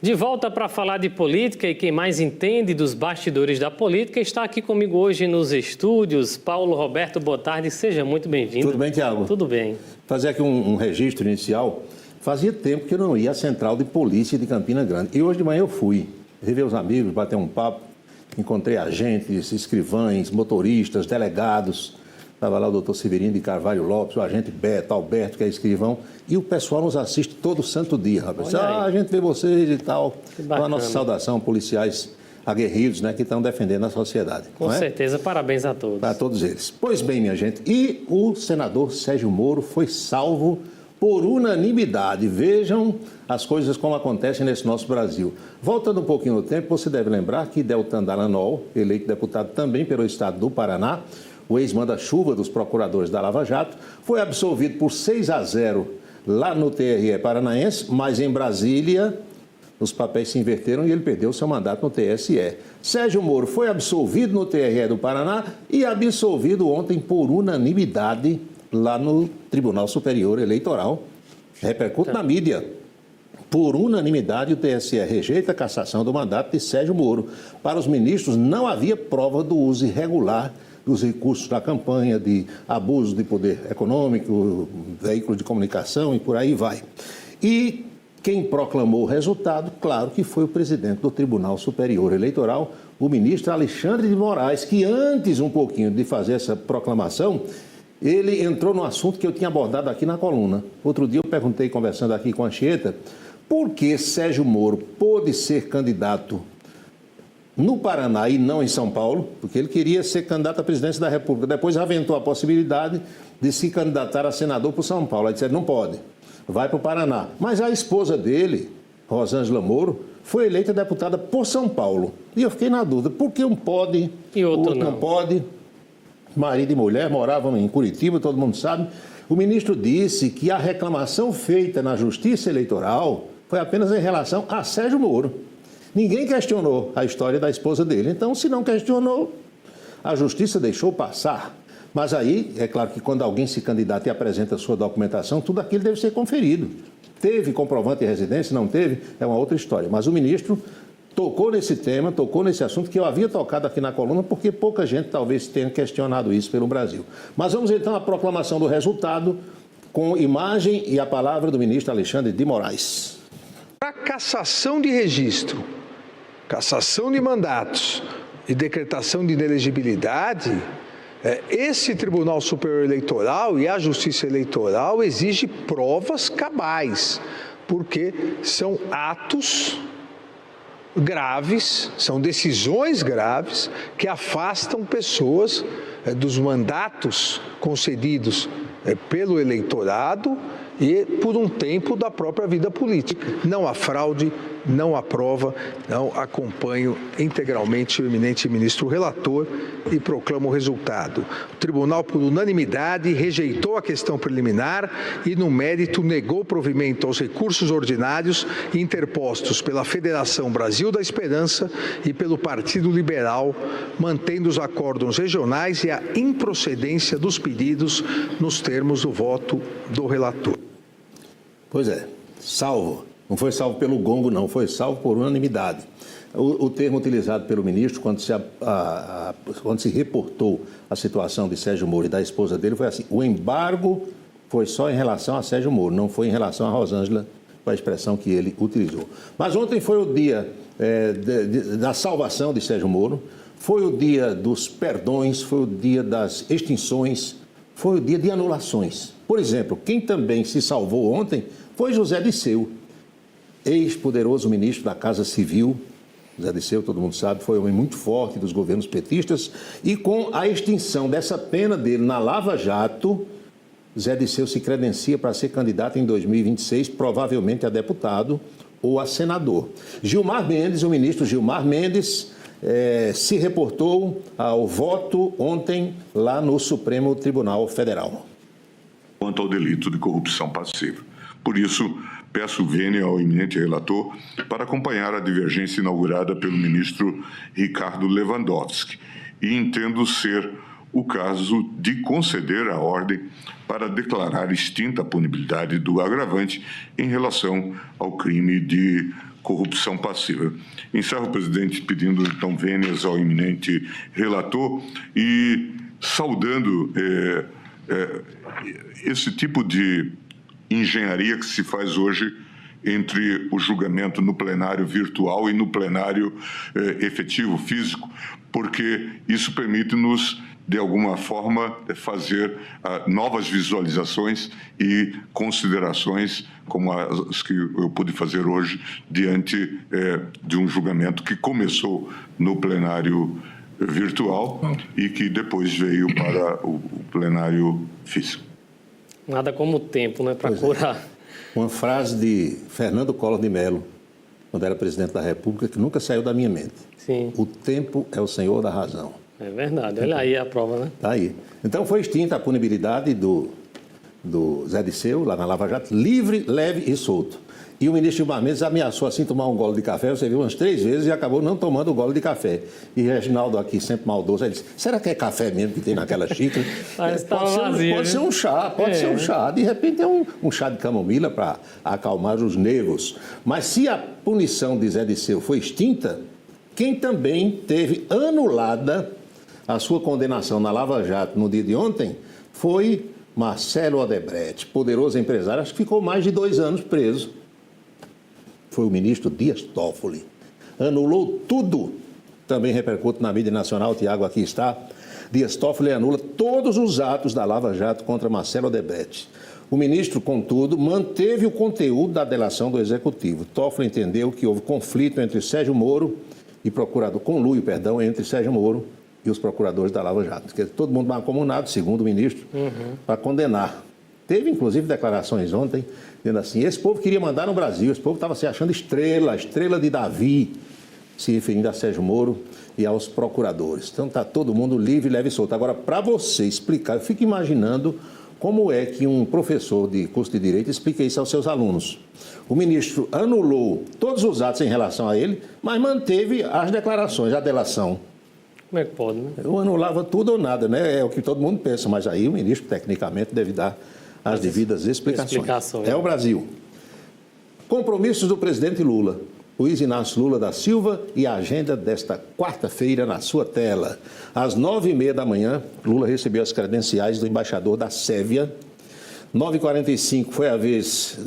De volta para falar de política, e quem mais entende dos bastidores da política está aqui comigo hoje nos estúdios. Paulo Roberto, boa tarde, seja muito bem-vindo. Tudo bem, Tiago? Tudo bem. Fazer aqui um registro inicial. Fazia tempo que eu não ia à Central de Polícia de Campina Grande. E hoje de manhã eu fui. Rever os amigos, bater um papo. Encontrei agentes, escrivães, motoristas, delegados. Estava lá o doutor Severino de Carvalho Lopes, o agente Beto, Alberto, que é escrivão. E o pessoal nos assiste todo santo dia, rapaz. A gente vê vocês e tal. Então, a nossa saudação, policiais aguerridos, né, que estão defendendo a sociedade. Com certeza, parabéns a todos. Para todos eles. Pois bem, minha gente, e o senador Sérgio Moro foi salvo por unanimidade. Vejam as coisas como acontecem nesse nosso Brasil. Voltando um pouquinho no tempo, você deve lembrar que Deltan Dallagnol, eleito deputado também pelo estado do Paraná, o ex-manda-chuva dos procuradores da Lava Jato, foi absolvido por 6-0 lá no TRE paranaense, mas em Brasília os papéis se inverteram e ele perdeu seu mandato no TSE. Sérgio Moro foi absolvido no TRE do Paraná e absolvido ontem por unanimidade lá no Tribunal Superior Eleitoral. Repercute na mídia. Por unanimidade, o TSE rejeita a cassação do mandato de Sérgio Moro. Para os ministros, não havia prova do uso irregular dos recursos da campanha, de abuso de poder econômico, veículos de comunicação e por aí vai. E quem proclamou o resultado, claro que foi o presidente do Tribunal Superior Eleitoral, o ministro Alexandre de Moraes, que antes um pouquinho de fazer essa proclamação, ele entrou no assunto que eu tinha abordado aqui na coluna. Outro dia eu perguntei, conversando aqui com a Anchieta, por que Sérgio Moro pôde ser candidato no Paraná e não em São Paulo, porque ele queria ser candidato à presidência da República. Depois aventou a possibilidade de se candidatar a senador por São Paulo. Aí disseram, não pode, vai para o Paraná. Mas a esposa dele, Rosângela Moro, foi eleita deputada por São Paulo. E eu fiquei na dúvida, por que um pode e outro não pode? Marido e mulher moravam em Curitiba, todo mundo sabe. O ministro disse que a reclamação feita na Justiça Eleitoral foi apenas em relação a Sérgio Moro. Ninguém questionou a história da esposa dele. Então, se não questionou, a Justiça deixou passar. Mas aí, é claro que quando alguém se candidata e apresenta a sua documentação, tudo aquilo deve ser conferido. Teve comprovante de residência, não teve, é uma outra história. Mas o ministro tocou nesse tema, tocou nesse assunto que eu havia tocado aqui na coluna, porque pouca gente talvez tenha questionado isso pelo Brasil. Mas vamos então à proclamação do resultado, com imagem e a palavra do ministro Alexandre de Moraes. Para cassação de registro, cassação de mandatos e decretação de inelegibilidade, esse Tribunal Superior Eleitoral e a Justiça Eleitoral exige provas cabais, porque são atos graves, são decisões graves que afastam pessoas dos mandatos concedidos pelo eleitorado e, por um tempo, da própria vida política. Não há fraude, não há prova, não acompanho integralmente o eminente ministro relator e proclamo o resultado. O tribunal, por unanimidade, rejeitou a questão preliminar e, no mérito, negou provimento aos recursos ordinários interpostos pela Federação Brasil da Esperança e pelo Partido Liberal, mantendo os acórdãos regionais e a improcedência dos pedidos nos termos do voto do relator. Pois é, salvo. Não foi salvo pelo gongo, não, foi salvo por unanimidade. O termo utilizado pelo ministro, quando se reportou a situação de Sérgio Moro e da esposa dele, foi assim: o embargo foi só em relação a Sérgio Moro, não foi em relação a Rosângela, foi a expressão que ele utilizou. Mas ontem foi o dia da salvação de Sérgio Moro, foi o dia dos perdões, foi o dia das extinções, foi o dia de anulações. Por exemplo, quem também se salvou ontem foi José Disseu, ex-poderoso ministro da Casa Civil. José Disseu, todo mundo sabe, foi um homem muito forte dos governos petistas, e com a extinção dessa pena dele na Lava Jato, José Disseu se credencia para ser candidato em 2026, provavelmente a deputado ou a senador. Gilmar Mendes, o ministro Gilmar Mendes, se reportou ao voto ontem lá no Supremo Tribunal Federal. Quanto ao delito de corrupção passiva. Por isso, peço vênia ao eminente relator para acompanhar a divergência inaugurada pelo ministro Ricardo Lewandowski e entendo ser o caso de conceder a ordem para declarar extinta a punibilidade do agravante em relação ao crime de corrupção passiva. Encerro, presidente, pedindo então vênias ao eminente relator e saudando esse tipo de engenharia que se faz hoje entre o julgamento no plenário virtual e no plenário efetivo, físico, porque isso permite-nos, de alguma forma, fazer novas visualizações e considerações como as que eu pude fazer hoje diante de um julgamento que começou no plenário virtual e que depois veio para o plenário físico. Nada como o tempo, né, para curar. Uma frase de Fernando Collor de Mello, quando era presidente da República, que nunca saiu da minha mente. Sim. O tempo é o senhor da razão. É verdade, olha aí a prova, né? Está aí. Então foi extinta a punibilidade do Zé Disseu, lá na Lava Jato, livre, leve e solto. E o ministro Gilmar Mendes ameaçou assim tomar um gole de café, você viu, umas 3 vezes e acabou não tomando o gole de café. E Reginaldo aqui, sempre maldoso, ele disse, será que é café mesmo que tem naquela xícara? Pode ser um chá, pode ser um chá. De repente é um chá de camomila para acalmar os nervos. Mas se a punição de Zé Disseu foi extinta, quem também teve anulada a sua condenação na Lava Jato no dia de ontem foi Marcelo Odebrecht, poderoso empresário, acho que ficou mais de 2 anos preso. Foi o ministro Dias Toffoli. Anulou tudo. Também repercute na mídia nacional, o Tiago aqui está. Dias Toffoli anula todos os atos da Lava Jato contra Marcelo Odebrecht. O ministro, contudo, manteve o conteúdo da delação do Executivo. Toffoli entendeu que houve conflito entre Sérgio Moro e conluio, entre Sérgio Moro e os procuradores da Lava Jato. Porque todo mundo mancomunado, segundo o ministro, para condenar. Teve, inclusive, declarações ontem, dizendo assim, esse povo queria mandar no Brasil, esse povo estava se achando estrela de Davi, se referindo a Sérgio Moro e aos procuradores. Então está todo mundo livre, leve e solto. Agora, para você explicar, eu fico imaginando como é que um professor de curso de Direito explica isso aos seus alunos. O ministro anulou todos os atos em relação a ele, mas manteve as declarações, a delação. Como é que pode, né? Eu anulava tudo ou nada, né? É o que todo mundo pensa, mas aí o ministro, tecnicamente, deve dar as devidas explicações. É o Brasil. Compromissos do presidente Lula. Luiz Inácio Lula da Silva e a agenda desta quarta-feira na sua tela. Às 9h30 da manhã, Lula recebeu as credenciais do embaixador da Sérvia. 9h45 foi a vez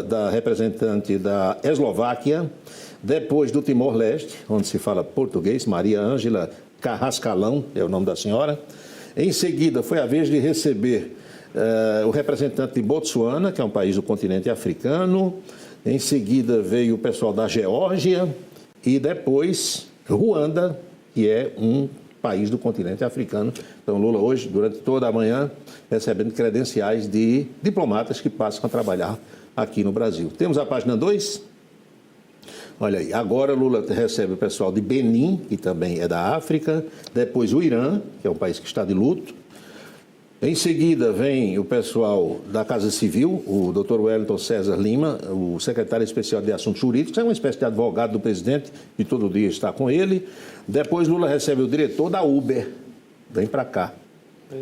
da representante da Eslováquia. Depois do Timor-Leste, onde se fala português, Maria Ângela Carrascalão, é o nome da senhora. Em seguida, foi a vez de receber o representante de Botsuana, que é um país do continente africano. Em seguida, veio o pessoal da Geórgia. E depois, Ruanda, que é um país do continente africano. Então, Lula hoje, durante toda a manhã, recebendo credenciais de diplomatas que passam a trabalhar aqui no Brasil. Temos a página 2. Olha aí, agora Lula recebe o pessoal de Benin, que também é da África, depois o Irã, que é um país que está de luto. Em seguida vem o pessoal da Casa Civil, o Dr. Wellington César Lima, o secretário especial de Assuntos Jurídicos, é uma espécie de advogado do presidente, que todo dia está com ele. Depois Lula recebe o diretor da Uber, vem para cá,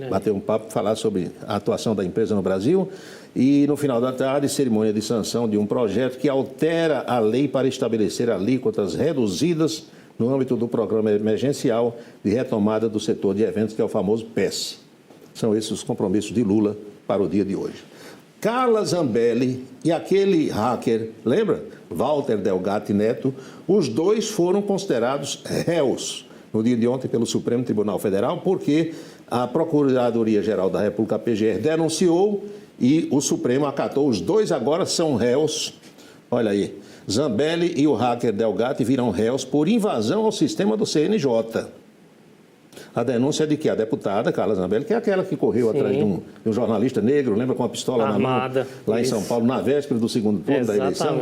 bater um papo, falar sobre a atuação da empresa no Brasil. E no final da tarde, cerimônia de sanção de um projeto que altera a lei para estabelecer alíquotas reduzidas no âmbito do programa emergencial de retomada do setor de eventos, que é o famoso PES. São esses os compromissos de Lula para o dia de hoje. Carla Zambelli e aquele hacker, lembra? Walter Delgatti Neto, os dois foram considerados réus no dia de ontem pelo Supremo Tribunal Federal, porque a Procuradoria-Geral da República, a PGR, denunciou e o Supremo acatou. Os dois agora são réus. Olha aí, Zambelli e o hacker Delgatti viram réus por invasão ao sistema do CNJ. A denúncia é de que a deputada Carla Zambelli, que é aquela que correu atrás de um jornalista negro, lembra, com uma pistola armada, na mão, lá em São Paulo, na véspera do segundo turno da eleição.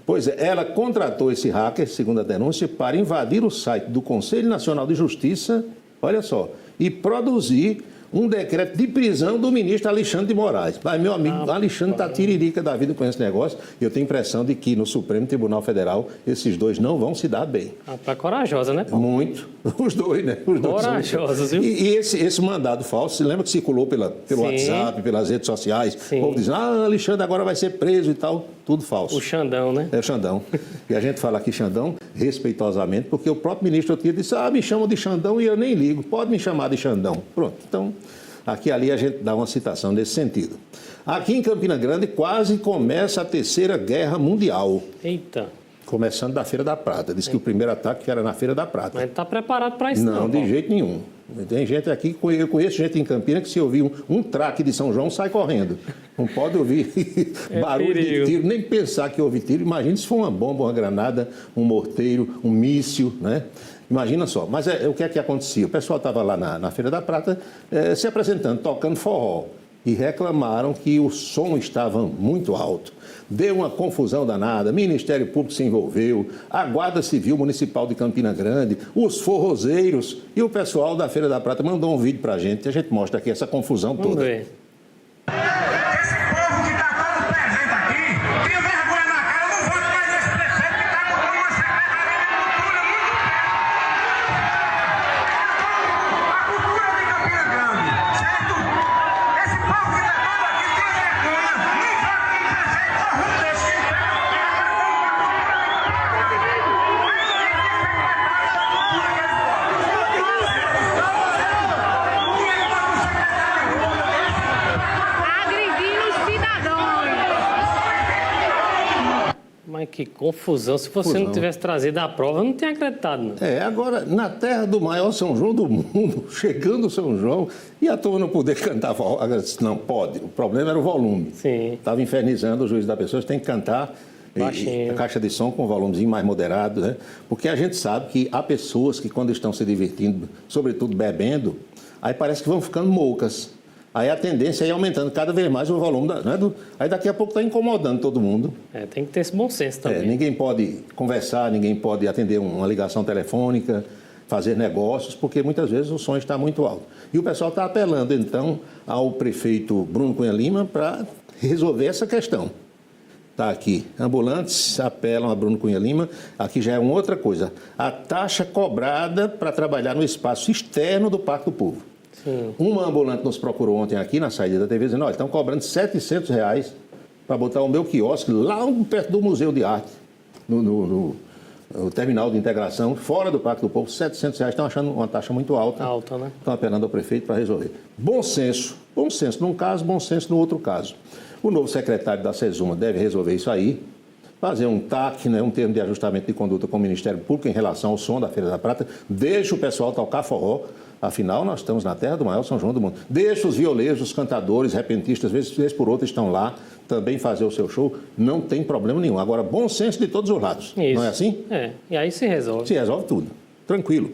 Pois é, ela contratou esse hacker, segundo a denúncia, para invadir o site do Conselho Nacional de Justiça, olha só, e produzir um decreto de prisão do ministro Alexandre de Moraes. Mas, meu amigo, Alexandre está tiririca da vida com esse negócio. E eu tenho a impressão de que no Supremo Tribunal Federal esses dois não vão se dar bem. Tá corajosa, né, Paulo? Muito. Os dois, né? Os dois corajosos, viu? E esse mandado falso, você lembra que circulou pelo WhatsApp, pelas redes sociais? Sim. O povo dizendo, Alexandre agora vai ser preso e tal. Tudo falso. O Xandão, né? É o Xandão. E a gente fala aqui Xandão respeitosamente, porque o próprio ministro outro dia disse, me chamam de Xandão e eu nem ligo. Pode me chamar de Xandão. Pronto. Então, aqui e ali a gente dá uma citação nesse sentido. Aqui em Campina Grande quase começa a Terceira Guerra Mundial. Eita. Começando da Feira da Prata. Diz que o primeiro ataque era na Feira da Prata. Mas não está preparado para isso, não. Não, de jeito nenhum. Tem gente aqui, eu conheço gente em Campinas que se ouvir um traque de São João sai correndo. Não pode ouvir barulho perigo. de tiro, nem pensar que houve tiro. Imagina se for uma bomba, uma granada, um morteiro, um míssil, né? Imagina só. Mas o que é que acontecia? O pessoal estava lá na Feira da Prata se apresentando, tocando forró. E reclamaram que o som estava muito alto. Deu uma confusão danada, Ministério Público se envolveu, a Guarda Civil Municipal de Campina Grande, os forrozeiros e o pessoal da Feira da Prata mandou um vídeo para a gente mostra aqui essa confusão Vamos toda. ver. Esse povo que está todo presente aqui, tenha vergonha na cara, eu não voto mais nesse prefeito que está botando uma secretaria de cultura muito a cultura de Campina Grande, certo? Esse povo que está todo aqui tenha vergonha, não vote num prefeito corrupto desse que Agredindo os cidadãos. Mas que confusão. Se você não tivesse trazido a prova, eu não tinha acreditado, não. Agora, na terra do maior São João do mundo, chegando o São João, e a turma não poder cantar forró. Não, pode. O problema era o volume. Sim. Estava infernizando o juiz da pessoa, tem que cantar Baixinho. a caixa de som com um volumezinho mais moderado, né? Porque a gente sabe que há pessoas que quando estão se divertindo, sobretudo bebendo, aí parece que vão ficando moucas. Aí a tendência é ir aumentando cada vez mais o volume. Aí daqui a pouco está incomodando todo mundo. Tem que ter esse bom senso também. Ninguém pode conversar, ninguém pode atender uma ligação telefônica, fazer negócios, porque muitas vezes o som está muito alto. E o pessoal está apelando, então, ao prefeito Bruno Cunha Lima para resolver essa questão. Está aqui. Ambulantes apelam a Bruno Cunha Lima. Aqui já é uma outra coisa. A taxa cobrada para trabalhar no espaço externo do Parque do Povo. Sim. Uma ambulante nos procurou ontem aqui na saída da TV dizendo, olha, estão cobrando R$700 para botar o meu quiosque lá perto do Museu de Arte, no terminal de integração, fora do Parque do Povo, R$700. Estão achando uma taxa muito alta. Alta, né? Estão apelando ao prefeito para resolver. Bom senso num caso, bom senso no outro caso. O novo secretário da SESUMA deve resolver isso aí, fazer um TAC, né, um termo de ajustamento de conduta com o Ministério Público em relação ao som da Feira da Prata, deixa o pessoal tocar forró, afinal nós estamos na terra do maior São João do mundo. Deixa os violeiros, os cantadores, repentistas, vez por outra estão lá, também fazer o seu show, não tem problema nenhum. Agora, bom senso de todos os lados, Isso. não é assim? E aí se resolve. Se resolve tudo, tranquilo.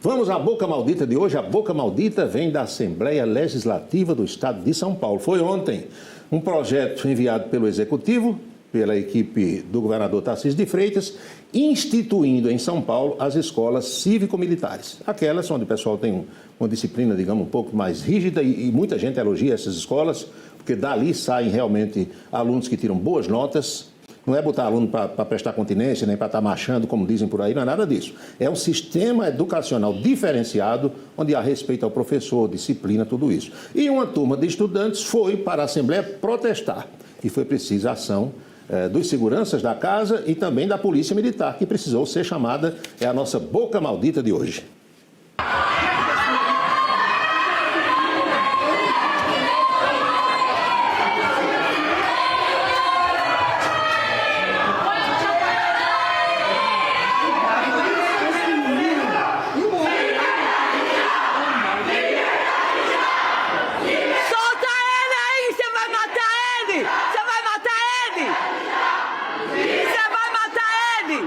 Vamos à Boca Maldita de hoje. A Boca Maldita vem da Assembleia Legislativa do Estado de São Paulo. Foi ontem um projeto enviado pelo Executivo, pela equipe do governador Tarcísio de Freitas, instituindo em São Paulo as escolas cívico-militares. Aquelas onde o pessoal tem uma disciplina, digamos, um pouco mais rígida e muita gente elogia essas escolas, porque dali saem realmente alunos que tiram boas notas. Não é botar aluno para prestar continência, nem para estar marchando, como dizem por aí, não é nada disso. É um sistema educacional diferenciado, onde há respeito ao professor, disciplina, tudo isso. E uma turma de estudantes foi para a Assembleia protestar. E foi precisa a ação dos seguranças da casa e também da Polícia Militar, que precisou ser chamada, é a nossa Boca Maldita de hoje. Solta ele aí, você vai matar ele! Você vai matar ele! Você vai matar ele!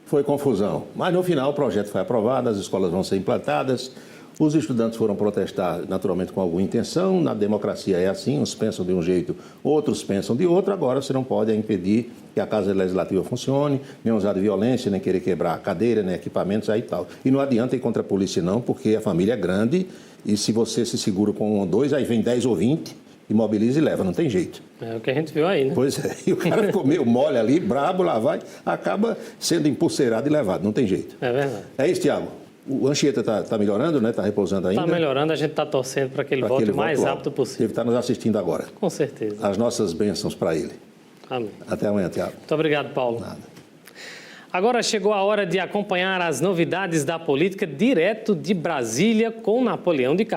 foi confusão. Mas no final o projeto foi aprovado, as escolas vão ser implantadas, os estudantes foram protestar naturalmente com alguma intenção, na democracia é assim, uns pensam de um jeito, outros pensam de outro, agora você não pode impedir que a Casa Legislativa funcione, nem usar de violência, nem querer quebrar cadeira, nem equipamentos aí e tal. E não adianta ir contra a polícia não, porque a família é grande e se você se segura com um ou dois, aí vem 10 ou 20, imobiliza e leva, não tem jeito. É o que a gente viu aí, né? Pois é, e o cara ficou meio mole ali, brabo, lá vai, acaba sendo empulseirado e levado, não tem jeito. É verdade. É isso, Tiago. O Anchieta está melhorando, né? Está repousando ainda. Está melhorando, a gente está torcendo para que ele volte o mais rápido possível. Ele está nos assistindo agora. Com certeza. As nossas bênçãos para ele. Amém. Até amanhã, Tiago. Muito obrigado, Paulo. Nada. Agora chegou a hora de acompanhar as novidades da política direto de Brasília com Napoleão de Castro.